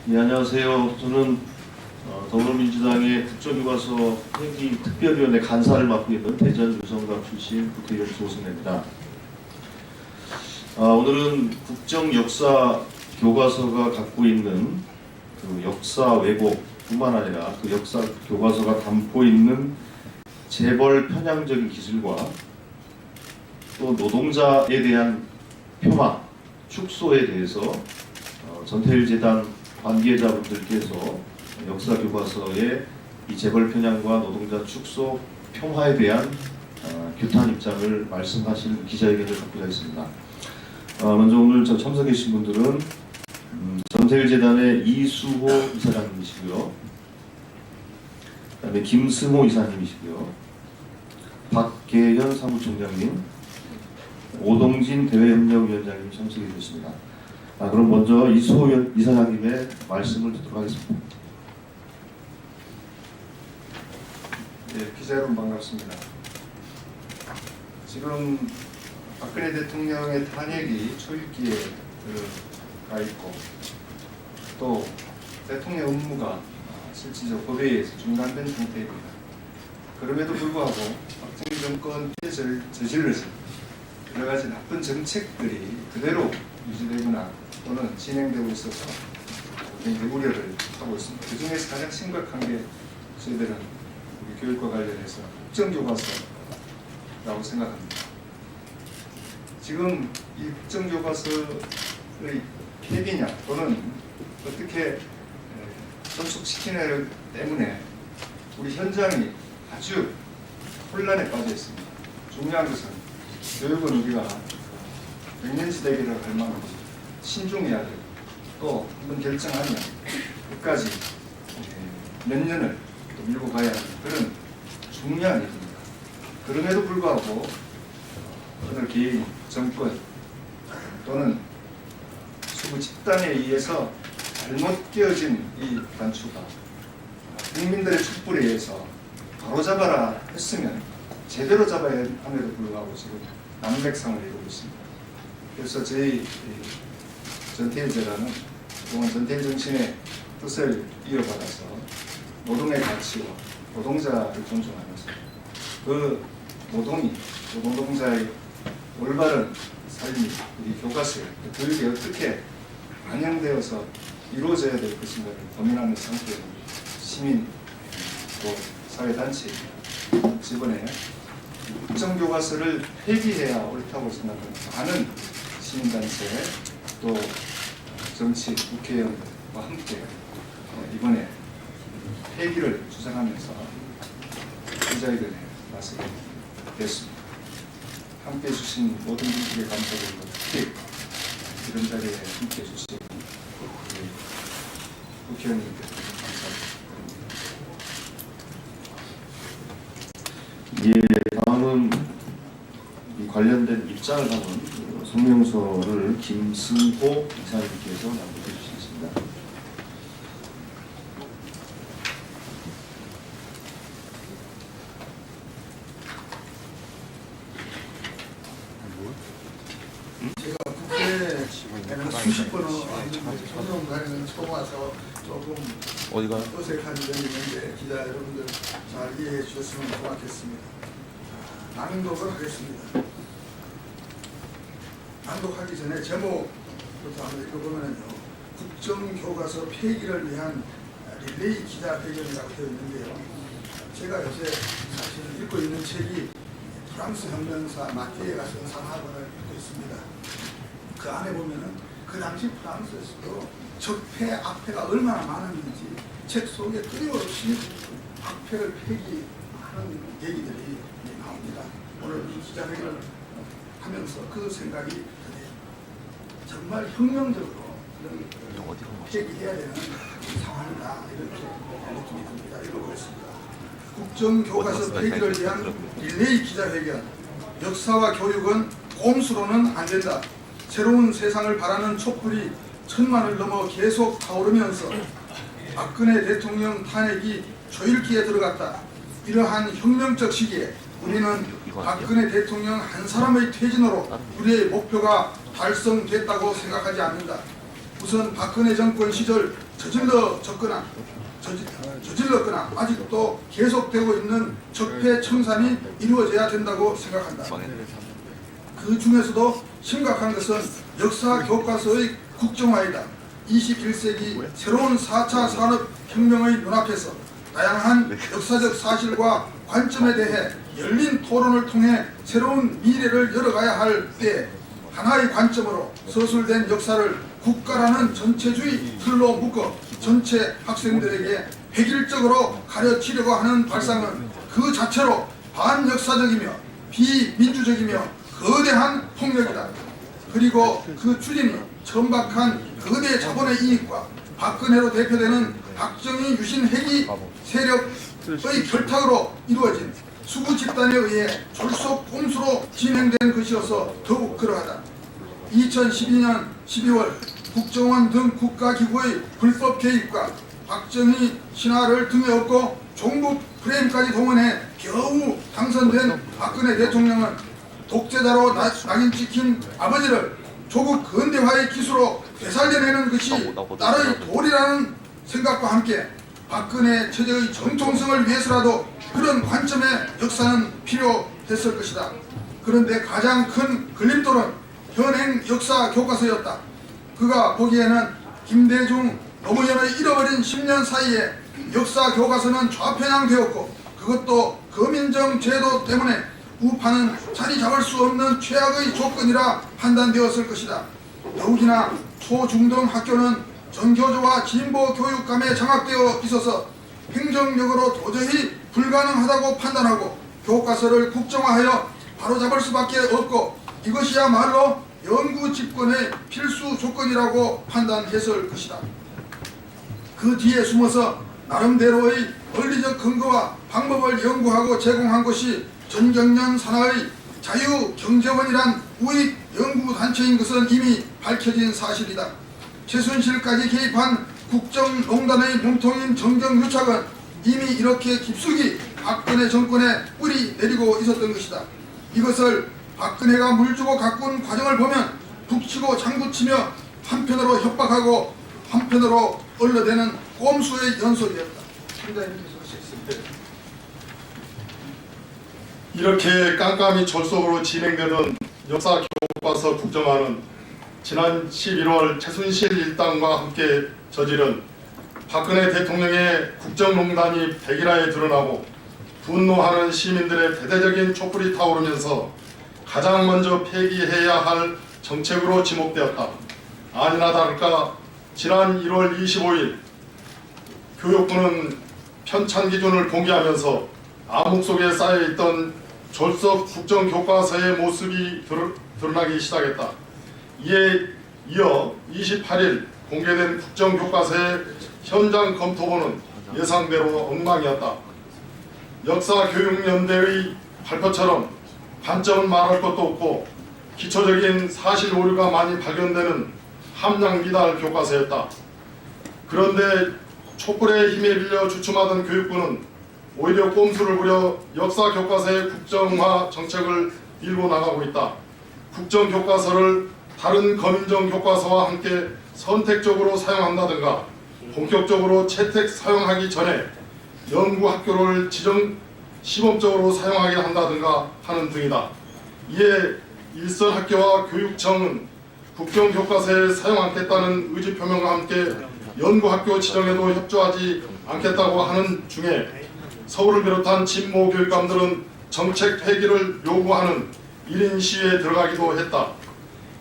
네, 안녕하세요. 저는 더불어민주당의 국정교과서 회기 특별위원회 간사를 맡고 있는 대전 유성갑 출신 국회의원 조승래입니다. 오늘은 국정역사 교과서가 갖고 있는 그 역사 왜곡뿐만 아니라 그 역사 교과서가 담고 있는 재벌 편향적인 기술과 또 노동자에 대한 폄하, 축소에 대해서 전태일 재단 관계자분들께서 역사 교과서의 이 재벌 편향과 노동자 축소 폄하에 대한 규탄 입장을 말씀하시는 기자회견을 갖고자 했습니다. 먼저 오늘 참석해 주신 분들은 전태일 재단의 이수호 이사장님이시고요, 그다음에 김승호 이사님이시고요, 박계현 사무총장님, 오동진 대외협력위원장님 참석해 주셨습니다. 그럼 먼저 이수호 이사장님의 말씀을 듣도록 하겠습니다. 네, 기자 여러분 반갑습니다. 지금 박근혜 대통령의 탄핵이 초읽기에 들어가 있고 또 대통령 업무가 실질적 법에 의해서 중단된 상태입니다. 그럼에도 불구하고 박정희 정권에 저질러진 여러 가지 나쁜 정책들이 그대로 유지되거나 또는 진행되고 있어서 굉장히 우려를 하고 있습니다. 그 중에서 가장 심각한 게 저희들은 우리 교육과 관련해서 국정교과서라고 생각합니다. 지금 이 국정교과서의 폐기냐 또는 어떻게 전속시키냐 때문에 우리 현장이 아주 혼란에 빠져 있습니다. 중요한 것은 교육은 우리가 백년지대기를 할 만큼 신중해야 되고 또 한번 결정하면 끝까지 몇 년을 또 밀고 가야 하는 그런 중요한 일입니다. 그럼에도 불구하고 어느 개인, 정권 또는 수구 집단에 의해서 잘못 끼어진 이 단추가 국민들의 촛불에 의해서 바로잡아라 했으면 제대로 잡아야 함에도 불구하고 지금 난맥상을 이루고 있습니다. 그래서 저희 전태일 재단은 그동안 전태일 정신의 뜻을 이어받아서 노동의 가치와 노동자를 존중하면서 그 노동자의 올바른 삶이 우리 교과서에 교육에 어떻게 반영되어서 이루어져야 될 것인가를 고민하는 상태의 시민 또 사회단체입니다. 이번에 국정교과서를 폐기해야 옳다고 생각하는 많은 시민단체 또 정치 국회의원들과 함께 이번에 폐기를 주장하면서 기자회견에 나서게 됐습니다. 함께 해주신 모든 분들께 감사드리고 특히 이런 자리에 함께 해주신 국회의원님께 감사드립니다. 예, 다음은 이 관련된 입장을 담은 성명서를 김승호 이사님께서 낭독해 주시겠습니다. 제가 국회에는 수십 번을 소송 관련 처음 와서 조금 어색한 점이 있는데 기자 여러분들 잘 이해해 주셨으면 고맙겠습니다. 낭독을 하겠습니다. 낭독하기 전에 제목부터 한번 읽어보면요, 국정교과서 폐기를 위한 릴레이 기자회견이라고 되어 있는데요. 제가 요새 사실 읽고 있는 책이 프랑스 혁명사 마티에가 쓴 상하론을 읽고 있습니다. 그 안에 보면은 그 당시 프랑스에서도 적폐, 악폐가 얼마나 많았는지 책 속에 끊임없이 악폐를 폐기하는 얘기들이 나옵니다. 오늘 이 기자회견을 하면서 그 생각이 드네요. 정말 혁명적으로 이런 폐기해야 되는 상황이다, 이렇게 느낌이 듭니다. 읽어보겠습니다. 국정교과서 폐기를 위한 릴레이 기자회견. 역사와 교육은 꼼수로는 안 된다. 새로운 세상을 바라는 촛불이 천만을 넘어 계속 타오르면서 박근혜 대통령 탄핵이 초읽기에 들어갔다. 이러한 혁명적 시기에 우리는 박근혜 대통령 한 사람의 퇴진으로 우리의 목표가 달성됐다고 생각하지 않는다. 우선 박근혜 정권 시절 저질렀거나 아직도 계속되고 있는 적폐 청산이 이루어져야 된다고 생각한다. 그 중에서도 심각한 것은 역사 교과서의 국정화이다. 21세기 새로운 4차 산업혁명의 눈앞에서 다양한 역사적 사실과 관점에 대해 열린 토론을 통해 새로운 미래를 열어가야 할 때 하나의 관점으로 서술된 역사를 국가라는 전체주의 틀로 묶어 전체 학생들에게 획일적으로 가르치려고 하는 발상은 그 자체로 반역사적이며 비민주적이며 거대한 폭력이다. 그리고 그 추진이 천박한 거대 자본의 이익과 박근혜로 대표되는 박정희 유신 회기 세력의 결탁으로 이루어진 수구 집단에 의해 졸속 꼼수로 진행된 것이어서 더욱 그러하다. 2012년 12월 국정원 등 국가기구의 불법 개입과 박정희 신화를 등에 업고 종북 프레임까지 동원해 겨우 당선된 박근혜 대통령은 독재자로 낙인 찍힌 아버지를 조국 근대화의 기수로 되살려내는 것이 나라의 도리라는 생각과 함께 박근혜 체제의 정통성을 위해서라도 그런 관점의 역사는 필요했을 것이다. 그런데 가장 큰 걸림돌은 현행 역사 교과서였다. 그가 보기에는 김대중 노무현의 잃어버린 10년 사이에 역사 교과서는 좌편향되었고 그것도 거민정 제도 때문에 우파는 자리 잡을 수 없는 최악의 조건이라 판단되었을 것이다. 더욱이나 초중등 학교는 전교조와 진보 교육감에 장악되어 있어서 행정력으로 도저히 불가능하다고 판단하고 교과서를 국정화하여 바로잡을 수밖에 없고 이것이야말로 연구 집권의 필수 조건이라고 판단했을 것이다. 그 뒤에 숨어서 나름대로의 원리적 근거와 방법을 연구하고 제공한 것이 전경련 산하의 자유경제원이란 우익 연구단체인 것은 이미 밝혀진 사실이다. 최순실까지 개입한 국정농단의 몸통인 정경유착은 이미 이렇게 깊숙이 박근혜 정권에 뿌리 내리고 있었던 것이다. 이것을 박근혜가 물주고 가꾼 과정을 보면 북치고 장구치며 한편으로 협박하고 한편으로 얼러대는 꼼수의 연속이었다. 이렇게 깜깜이 졸속으로 진행되던 역사 교과서 국정화는 지난 11월 최순실 일당과 함께 저지른 박근혜 대통령의 국정농단이 백일화에 드러나고 분노하는 시민들의 대대적인 촛불이 타오르면서 가장 먼저 폐기해야 할 정책으로 지목되었다. 아니나 다를까 지난 1월 25일 교육부는 편찬 기준을 공개하면서 암흑 속에 쌓여있던 졸속 국정교과서의 모습이 드러나기 시작했다. 이에 이어 28일 공개된 국정교과서의 현장 검토본은 예상대로 엉망이었다. 역사교육연대의 발표처럼 관점은 말할 것도 없고 기초적인 사실 오류가 많이 발견되는 함량미달 교과서였다. 그런데 촛불의 힘에 빌려 주춤하던 교육부는 오히려 꼼수를 부려 역사 교과서의 국정화 정책을 밀고 나가고 있다. 국정교과서를 다른 검인정 교과서와 함께 선택적으로 사용한다든가 본격적으로 채택 사용하기 전에 연구학교를 지정 시범적으로 사용하게 한다든가 하는 등이다. 이에 일선학교와 교육청은 국정교과서에 사용 않겠다는 의지표명과 함께 연구학교 지정에도 협조하지 않겠다고 하는 중에 서울을 비롯한 진보 교육감들은 정책 폐기를 요구하는 1인 시위에 들어가기도 했다.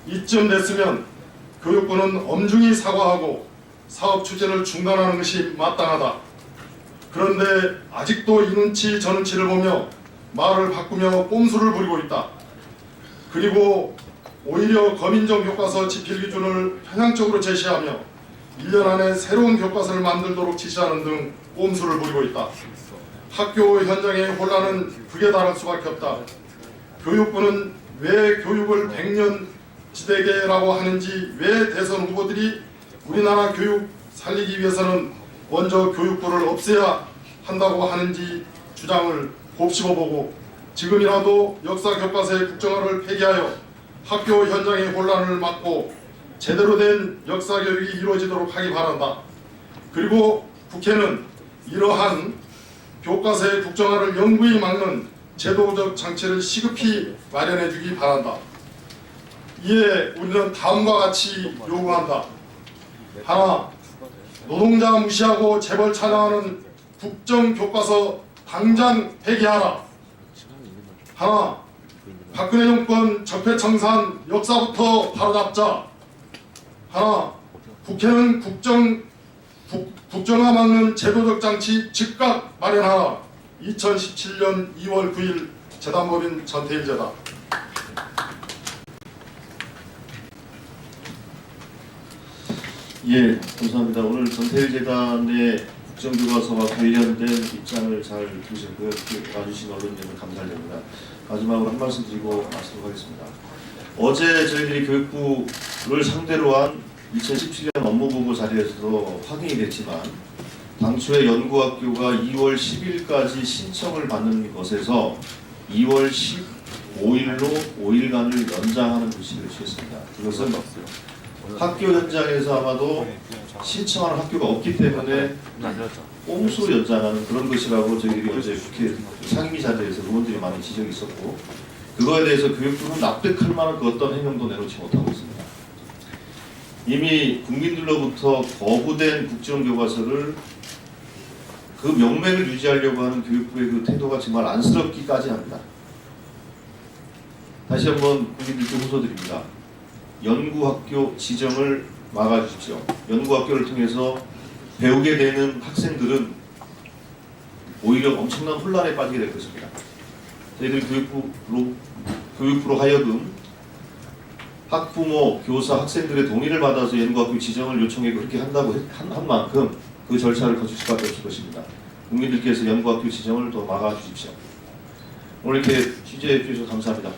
이쯤 됐으면 교육부는 엄중히 사과하고 사업 추진을 중단하는 것이 마땅하다. 그런데 아직도 이 눈치 저 눈치를 보며 말을 바꾸며 꼼수를 부리고 있다. 그리고 오히려 검인정 교과서 집필 기준을 편향적으로 제시하며 1년 안에 새로운 교과서를 만들도록 지시하는 등 꼼수를 부리고 있다. 학교 현장의 혼란은 극에 달할 수밖에 없다. 교육부는 왜 교육을 100년 지대계라고 하는지, 왜 대선 후보들이 우리나라 교육 살리기 위해서는 먼저 교육부를 없애야 한다고 하는지 주장을 곱씹어보고 지금이라도 역사 교과서의 국정화를 폐기하여 학교 현장의 혼란을 막고 제대로 된 역사 교육이 이루어지도록 하기 바란다. 그리고 국회는 이러한 교과서의 국정화를 영구히 막는 제도적 장치를 시급히 마련해 주기 바란다. 이에 우리는 다음과 같이 요구한다. 하나, 노동자 무시하고 재벌 찬양하는 국정교과서 당장 폐기하라. 하나, 박근혜 정권 적폐청산 역사부터 바로잡자. 하나, 국회는 국정화 막는 제도적 장치 즉각 마련하라. 2017년 2월 9일 재단법인 전태일재다. 예, 감사합니다. 오늘 전태일재단의 국정교과서와 관련된 입장을 잘 들으셨고요. 이렇게 와주신 언론 여러분 감사드립니다. 마지막으로 한 말씀 드리고 마치도록 하겠습니다. 어제 저희들이 교육부를 상대로 한 2017년 업무보고 자리에서도 확인이 됐지만 당초에 연구학교가 2월 10일까지 신청을 받는 것에서 2월 15일로 5일간을 연장하는 조치를 취했습니다. 그것은 학교 현장에서 아마도 신청하는 학교가 없기 때문에 꼼수로 연장하는 그런 것이라고 저희들이 어제 국회 상임위 자리에서 의원들이 많이 지적이 있었고, 그거에 대해서 교육부는 납득할 만한 그 어떤 해명도 내놓지 못하고 있습니다. 이미 국민들로부터 거부된 국정교과서를 그 명맥을 유지하려고 하는 교육부의 그 태도가 정말 안쓰럽기까지 합니다. 다시 한번 국민들께 호소드립니다. 연구학교 지정을 막아주십시오. 연구학교를 통해서 배우게 되는 학생들은 오히려 엄청난 혼란에 빠지게 될 것입니다. 저희들 교육부로 하여금 학부모, 교사, 학생들의 동의를 받아서 연구학교 지정을 요청해 그렇게 한다고 한 만큼 그 절차를 거칠 수밖에 없을 것입니다. 국민들께서 연구학교 지정을 더 막아주십시오. 오늘 이렇게 취재해 주셔서 감사합니다.